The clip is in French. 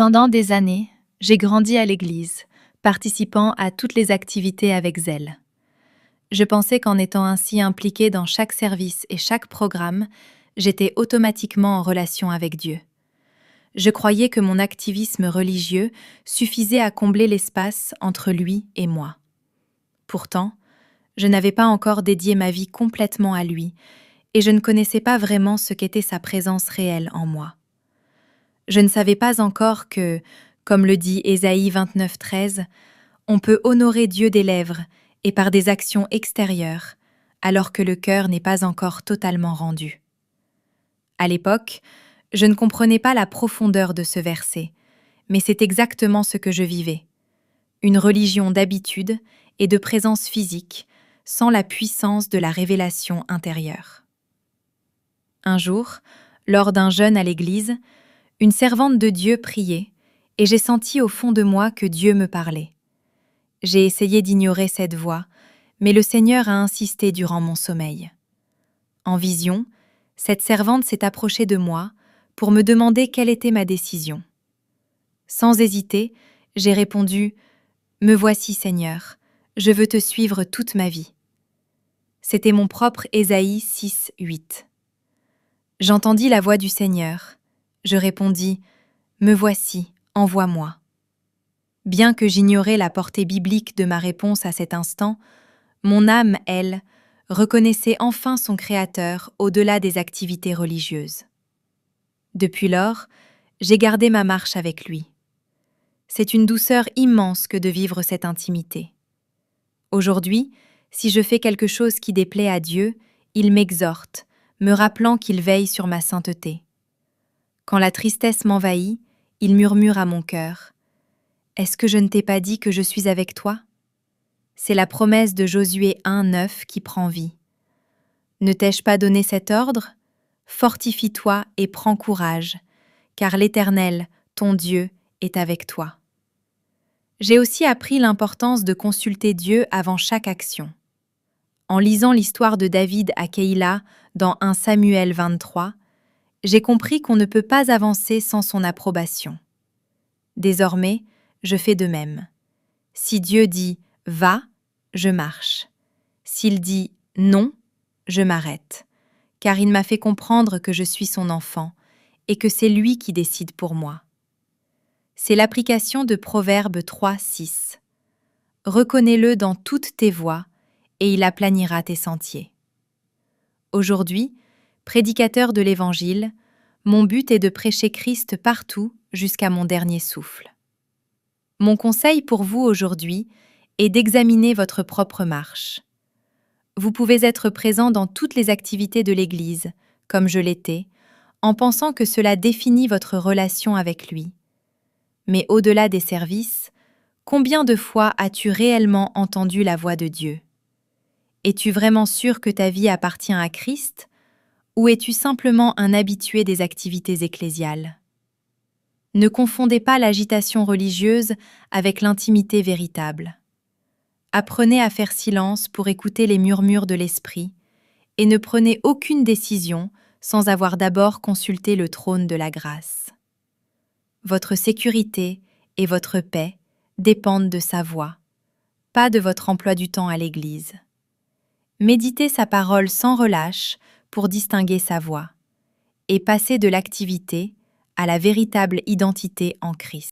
Pendant des années, j'ai grandi à l'église, participant à toutes les activités avec zèle. Je pensais qu'en étant ainsi impliquée dans chaque service et chaque programme, j'étais automatiquement en relation avec Dieu. Je croyais que mon activisme religieux suffisait à combler l'espace entre lui et moi. Pourtant, je n'avais pas encore dédié ma vie complètement à lui, et je ne connaissais pas vraiment ce qu'était sa présence réelle en moi. Je ne savais pas encore que, comme le dit Ésaïe 29:13, on peut honorer Dieu des lèvres et par des actions extérieures, alors que le cœur n'est pas encore totalement rendu. À l'époque, je ne comprenais pas la profondeur de ce verset, mais c'est exactement ce que je vivais. Une religion d'habitude et de présence physique, sans la puissance de la révélation intérieure. Un jour, lors d'un jeûne à l'église, une servante de Dieu priait, et j'ai senti au fond de moi que Dieu me parlait. J'ai essayé d'ignorer cette voix, mais le Seigneur a insisté durant mon sommeil. En vision, cette servante s'est approchée de moi pour me demander quelle était ma décision. Sans hésiter, j'ai répondu « Me voici, Seigneur, je veux te suivre toute ma vie ». C'était mon propre Ésaïe 6:8. J'entendis la voix du Seigneur. Je répondis « Me voici, envoie-moi ». Bien que j'ignorais la portée biblique de ma réponse à cet instant, mon âme, elle, reconnaissait enfin son Créateur au-delà des activités religieuses. Depuis lors, j'ai gardé ma marche avec lui. C'est une douceur immense que de vivre cette intimité. Aujourd'hui, si je fais quelque chose qui déplaît à Dieu, il m'exhorte, me rappelant qu'il veille sur ma sainteté. Quand la tristesse m'envahit, il murmure à mon cœur « Est-ce que je ne t'ai pas dit que je suis avec toi ?» C'est la promesse de Josué 1:9 qui prend vie. Ne t'ai-je pas donné cet ordre ? Fortifie-toi et prends courage, car l'Éternel, ton Dieu, est avec toi. J'ai aussi appris l'importance de consulter Dieu avant chaque action. En lisant l'histoire de David à Keïla dans 1 Samuel 23, j'ai compris qu'on ne peut pas avancer sans son approbation. Désormais, je fais de même. Si Dieu dit « va », je marche. S'il dit « non », je m'arrête, car il m'a fait comprendre que je suis son enfant et que c'est lui qui décide pour moi. C'est l'application de Proverbe 3:6. Reconnais-le dans toutes tes voies et il aplanira tes sentiers. Aujourd'hui, prédicateur de l'Évangile, mon but est de prêcher Christ partout jusqu'à mon dernier souffle. Mon conseil pour vous aujourd'hui est d'examiner votre propre marche. Vous pouvez être présent dans toutes les activités de l'Église, comme je l'étais, en pensant que cela définit votre relation avec lui. Mais au-delà des services, combien de fois as-tu réellement entendu la voix de Dieu ? Es-tu vraiment sûr que ta vie appartient à Christ, ou es-tu simplement un habitué des activités ecclésiales ? Ne confondez pas l'agitation religieuse avec l'intimité véritable. Apprenez à faire silence pour écouter les murmures de l'esprit et ne prenez aucune décision sans avoir d'abord consulté le trône de la grâce. Votre sécurité et votre paix dépendent de sa voix, pas de votre emploi du temps à l'Église. Méditez sa parole sans relâche pour distinguer sa voix et passez de l'activité à la véritable identité en Christ.